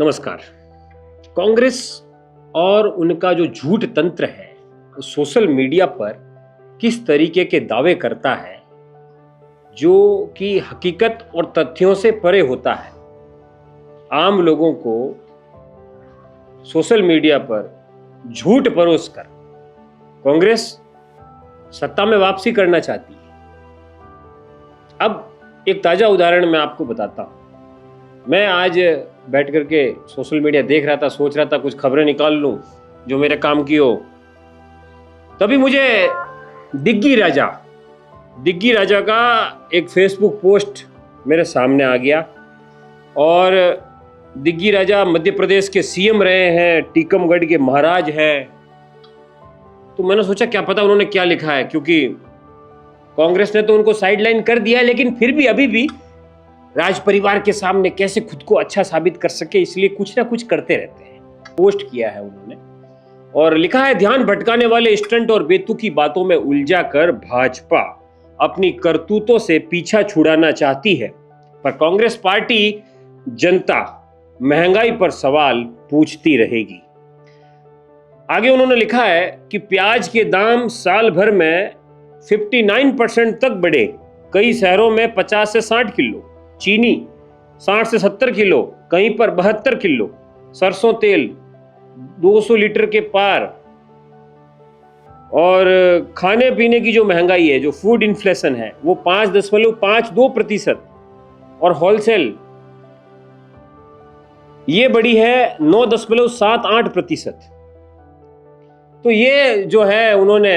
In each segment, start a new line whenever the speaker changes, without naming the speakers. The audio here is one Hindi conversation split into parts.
नमस्कार। कांग्रेस और उनका जो झूठ तंत्र है वो सोशल मीडिया पर किस तरीके के दावे करता है जो कि हकीकत और तथ्यों से परे होता है। आम लोगों को सोशल मीडिया पर झूठ परोस कर कांग्रेस सत्ता में वापसी करना चाहती है। अब एक ताजा उदाहरण मैं आपको बताता हूं। मैं आज बैठ करके सोशल मीडिया देख रहा था, सोच रहा था कुछ खबरें निकाल लूं जो मेरे काम की हो। तभी मुझे दिग्गी राजा का एक फेसबुक पोस्ट मेरे सामने आ गया। और दिग्गी राजा मध्य प्रदेश के सीएम रहे हैं, टीकमगढ़ के महाराज हैं। तो मैंने सोचा क्या पता उन्होंने क्या लिखा है, क्योंकि कांग्रेस ने तो उनको साइडलाइन कर दिया, लेकिन फिर भी अभी भी राज परिवार के सामने कैसे खुद को अच्छा साबित कर सके, इसलिए कुछ ना कुछ करते रहते हैं। पोस्ट किया है उन्होंने और लिखा है, ध्यान भटकाने वाले स्टंट और बेतुकी बातों में उलझा कर भाजपा अपनी करतूतों से पीछा छुड़ाना चाहती है, पर कांग्रेस पार्टी जनता महंगाई पर सवाल पूछती रहेगी। आगे उन्होंने लिखा है कि प्याज के दाम साल भर में 59% तक बढ़े, कई शहरों में 50 से 60 किलो, चीनी 60 से 70 किलो, कहीं पर 72 किलो, सरसों तेल 200 लीटर के पार। और खाने पीने की जो महंगाई है, जो फूड इन्फ्लेशन है, वो 5.52% और होलसेल ये बढ़ी है 9.78%। तो ये जो है उन्होंने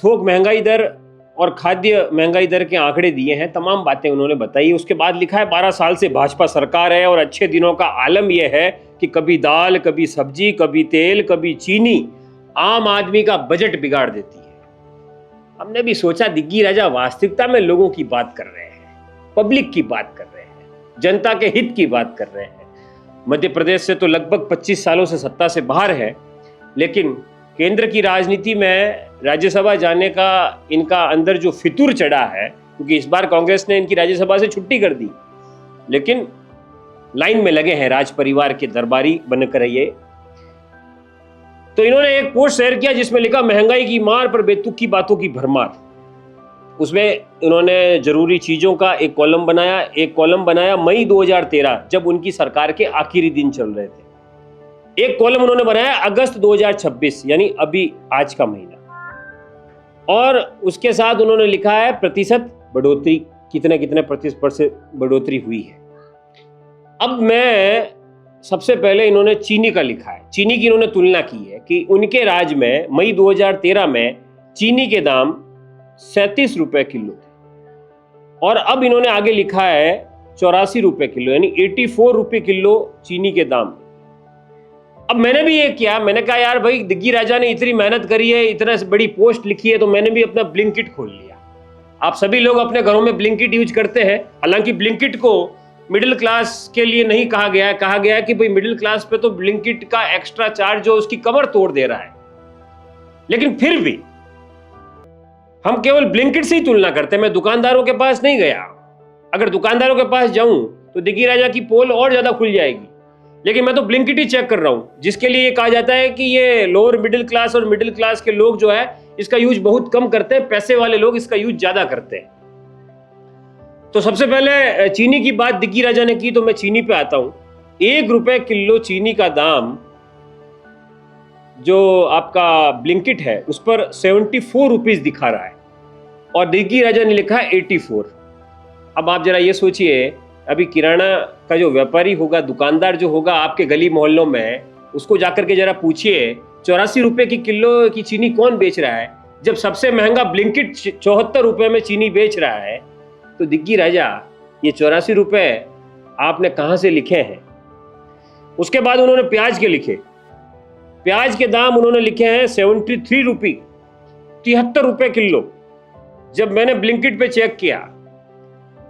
थोक महंगाई दर और खाद्य महंगाई दर के आंकड़े दिए हैं, तमाम बातें उन्होंने बताई। उसके बाद लिखा है, 12 साल से भाजपा सरकार है और अच्छे दिनों का आलम यह है कि कभी दाल, कभी सब्जी, कभी तेल, कभी चीनी आम आदमी का बजट बिगाड़ देती है। हमने भी सोचा दिग्गी राजा वास्तविकता में लोगों की बात कर रहे हैं, पब्लिक की बात कर रहे हैं, जनता के हित की बात कर रहे हैं। मध्य प्रदेश से तो लगभग 25 सालों से सत्ता से बाहर है, लेकिन केंद्र की राजनीति में राज्यसभा जाने का इनका अंदर जो फितूर चढ़ा है, क्योंकि इस बार कांग्रेस ने इनकी राज्यसभा से छुट्टी कर दी, लेकिन लाइन में लगे हैं राज परिवार के दरबारी बनकर। ये तो इन्होंने एक पोस्ट शेयर किया जिसमें लिखा, महंगाई की मार पर बेतुकी बातों की भरमार। उसमें इन्होंने जरूरी चीजों का एक कॉलम बनाया मई 2013, जब उनकी सरकार के आखिरी दिन चल रहे थे। एक कॉलम उन्होंने बनाया अगस्त 2026, यानी अभी आज का महीना। और उसके साथ उन्होंने लिखा है प्रतिशत बढ़ोतरी, कितने प्रतिशत बढ़ोतरी हुई है। अब मैं सबसे पहले इन्होंने चीनी का लिखा है, चीनी की इन्होंने तुलना की है कि उनके राज में मई 2013 में चीनी के दाम 37 रुपए किलो थे, और अब इन्होंने आगे लिखा है 84 रुपए किलो, यानी 84 रुपए किलो चीनी के दाम। अब मैंने भी ये किया, मैंने कहा यार भाई, दिग्गी राजा ने इतनी मेहनत करी है, इतना बड़ी पोस्ट लिखी है, तो मैंने भी अपना ब्लिंकिट खोल लिया। आप सभी लोग अपने घरों में ब्लिंकिट यूज करते हैं। हालांकि ब्लिंकिट को मिडिल क्लास के लिए नहीं कहा गया है कि भाई मिडिल क्लास पे तो ब्लिंकिट का एक्स्ट्रा चार्ज जो उसकी कमर तोड़ दे रहा है, लेकिन फिर भी हम केवल ब्लिंकिट से ही तुलना करते हैं। मैं दुकानदारों के पास नहीं गया। अगर दुकानदारों के पास जाऊं तो दिग्गी राजा की पोल और ज्यादा खुल जाएगी, लेकिन मैं तो ब्लिंकिट ही चेक कर रहा हूं, जिसके लिए कहा जाता है कि ये लोअर मिडिल क्लास और मिडिल क्लास के लोग जो है इसका यूज बहुत कम करते हैं, पैसे वाले लोग इसका यूज ज्यादा करते हैं। तो सबसे पहले चीनी की बात दिग्गी राजा ने की, तो मैं चीनी पे आता हूं। 1 रुपए किलो चीनी का दाम जो आपका ब्लिंकिट है उस पर 74 रुपीज दिखा रहा है, और दिग्गी राजा ने लिखा है 84। अब आप जरा ये सोचिए, अभी किराना का जो व्यापारी होगा, दुकानदार जो होगा आपके गली मोहल्लों में, उसको जाकर के जरा पूछिए 84 रुपए की किलो की चीनी कौन बेच रहा है, जब सबसे महंगा ब्लिंकिट 74 रुपए में चीनी बेच रहा है। तो दिग्गी राजा, ये 84 रुपए आपने कहां से लिखे हैं? उसके बाद उन्होंने प्याज के लिखे, प्याज के दाम उन्होंने लिखे हैं 73 रुपये, 73 रुपए किलो। जब मैंने ब्लिंकिट पे चेक किया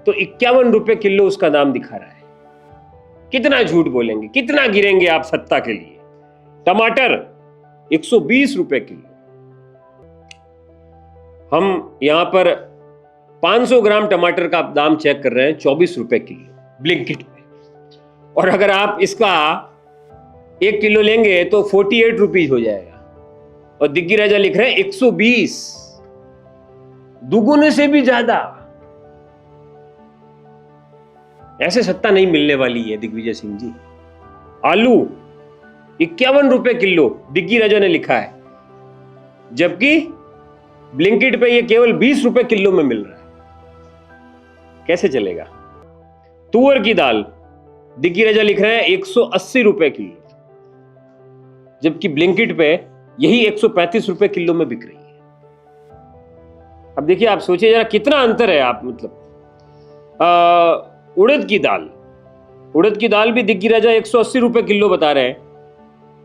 तो 51 रुपए किलो उसका दाम दिखा रहा है। कितना झूठ बोलेंगे, कितना गिरेंगे आप सत्ता के लिए। टमाटर 120 रुपए किलो। हम यहां पर 500 ग्राम टमाटर का दाम चेक कर रहे हैं 24 रुपए किलो ब्लिंकिट पे। और अगर आप इसका 1 किलो लेंगे तो 48 रुपीज हो जाएगा, और दिग्गी राजा लिख रहे हैं 120, दुगुने से भी ज्यादा। ऐसे सत्ता नहीं मिलने वाली है दिग्विजय सिंह जी। आलू 51 रुपए किलो दिग्गी राजा ने लिखा है, जबकि ब्लिंकिट पे ये केवल 20 रुपए किलो में मिल रहा है। कैसे चलेगा? तुअर की दाल दिग्गी राजा लिख रहे हैं 180 रुपए किलो, जबकि ब्लिंकिट पे यही 135 रुपए किलो में बिक रही है। अब देखिए, आप सोचिए जरा कितना अंतर है। आप मतलब उड़द की दाल भी दिग्गी राजा 180 रुपए किलो बता रहे हैं,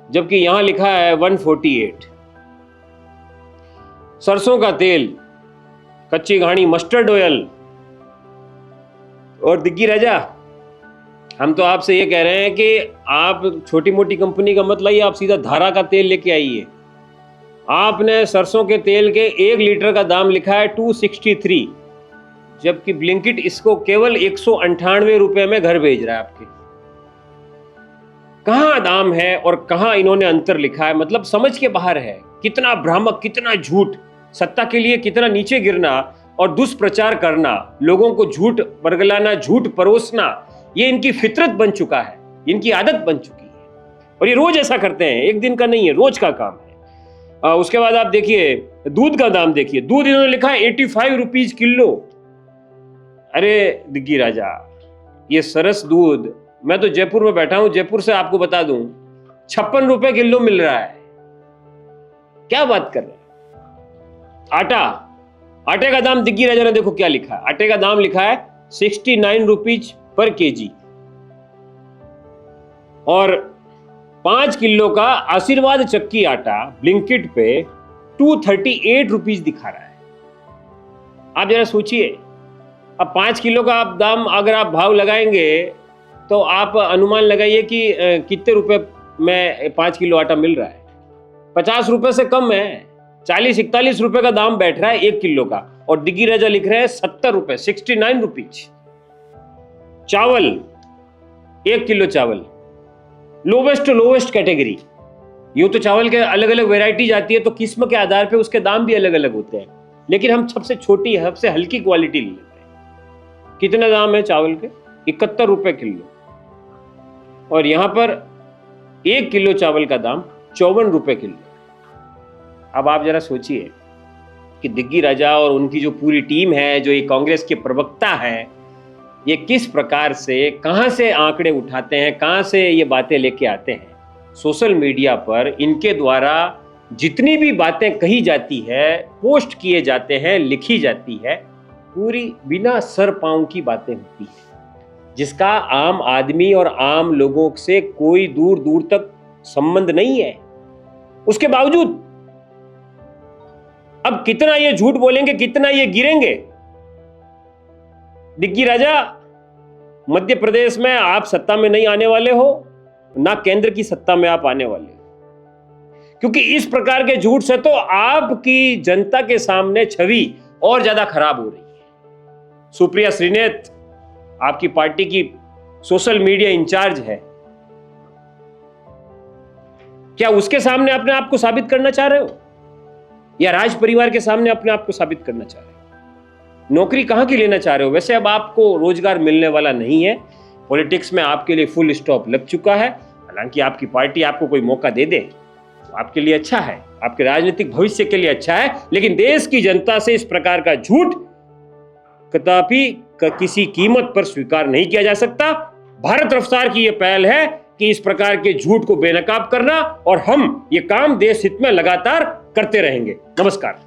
जबकि यहां लिखा है 148। सरसों का तेल, कच्ची घानी मस्टर्ड ऑयल, और दिग्गी राजा हम तो आपसे ये कह रहे हैं कि आप छोटी मोटी कंपनी का मत लाइए, आप सीधा धारा का तेल लेके आइए। आपने सरसों के तेल के 1 लीटर का दाम लिखा है 263, जबकि ब्लिंकिट इसको केवल 198 रुपए में घर भेज रहा है आपके। कहां दाम है और कहां इन्होंने अंतर लिखा है, मतलब समझ के बाहर है। कितना भ्रामक, कितना झूठ, सत्ता के लिए कितना नीचे गिरना और दुष्प्रचार करना, लोगों को झूठ बरगलाना, झूठ परोसना, ये इनकी फितरत बन चुका है, इनकी आदत बन चुकी है, और ये रोज ऐसा करते हैं। एक दिन का नहीं है, रोज का काम है। उसके बाद आप देखिए दूध का दाम देखिए, दूध इन्होंने लिखा है 85 रुपीज किलो। अरे दिग्गी राजा, ये सरस दूध, मैं तो जयपुर में बैठा हूं, जयपुर से आपको बता दूं 56 रुपए किलो मिल रहा है। क्या बात कर रहे हैं? आटे का दाम दिग्गी राजा ने देखो क्या लिखा है, आटे का दाम लिखा है 69 रुपीज पर केजी, और 5 किलो का आशीर्वाद चक्की आटा ब्लिंकिट पे 238 रुपीज दिखा रहा है। आप जरा सोचिए, अब 5 किलो का आप दाम अगर आप भाव लगाएंगे तो आप अनुमान लगाइए कि कितने रुपए में 5 किलो आटा मिल रहा है। 50 रुपए से कम है, 40-41 रुपए का दाम बैठ रहा है 1 किलो का, और दिग्गी राजा लिख रहे हैं 70 रुपए, 69 रुपीज। चावल, 1 किलो चावल, लोवेस्ट कैटेगरी। यूं तो चावल के अलग अलग वेराइटी आती है, तो किस्म के आधार पे उसके दाम भी अलग अलग होते हैं, लेकिन हम सबसे छोटी, सबसे हल्की क्वालिटी ले लेते हैं। कितना दाम है चावल के? 71 रुपए किलो, और यहां पर 1 किलो चावल का दाम 54 रुपए किलो। अब आप जरा सोचिए कि दिग्गी राजा और उनकी जो पूरी टीम है, जो ये कांग्रेस के प्रवक्ता है, ये किस प्रकार से, कहां से आंकड़े उठाते हैं, कहां से ये बातें लेके आते हैं। सोशल मीडिया पर इनके द्वारा जितनी भी बातें कही जाती है, पोस्ट किए जाते हैं, लिखी जाती है, पूरी बिना सर पांव की बातें होती है, जिसका आम आदमी और आम लोगों से कोई दूर दूर तक संबंध नहीं है। उसके बावजूद अब कितना ये झूठ बोलेंगे, कितना ये गिरेंगे। दिग्गी राजा, मध्य प्रदेश में आप सत्ता में नहीं आने वाले हो, ना केंद्र की सत्ता में आप आने वाले हो, क्योंकि इस प्रकार के झूठ से तो आपकी जनता के सामने छवि और ज्यादा खराब हो रही है। सुप्रिया श्रीनेत आपकी पार्टी की सोशल मीडिया इंचार्ज है, क्या उसके सामने अपने आप को साबित करना चाह रहे हो, या राज परिवार के सामने अपने आप को साबित करना चाह रहे हो? नौकरी कहां की लेना चाह रहे हो? वैसे अब आपको रोजगार मिलने वाला नहीं है, पॉलिटिक्स में आपके लिए फुल स्टॉप लग चुका है। हालांकि आपकी पार्टी आपको कोई मौका दे दे तो आपके लिए अच्छा है, आपके राजनीतिक भविष्य के लिए अच्छा है, लेकिन देश की जनता से इस प्रकार का झूठ कदापि किसी कीमत पर स्वीकार नहीं किया जा सकता। भारत रफ्तार की यह पहल है कि इस प्रकार के झूठ को बेनकाब करना, और हम ये काम देश हित में लगातार करते रहेंगे। नमस्कार।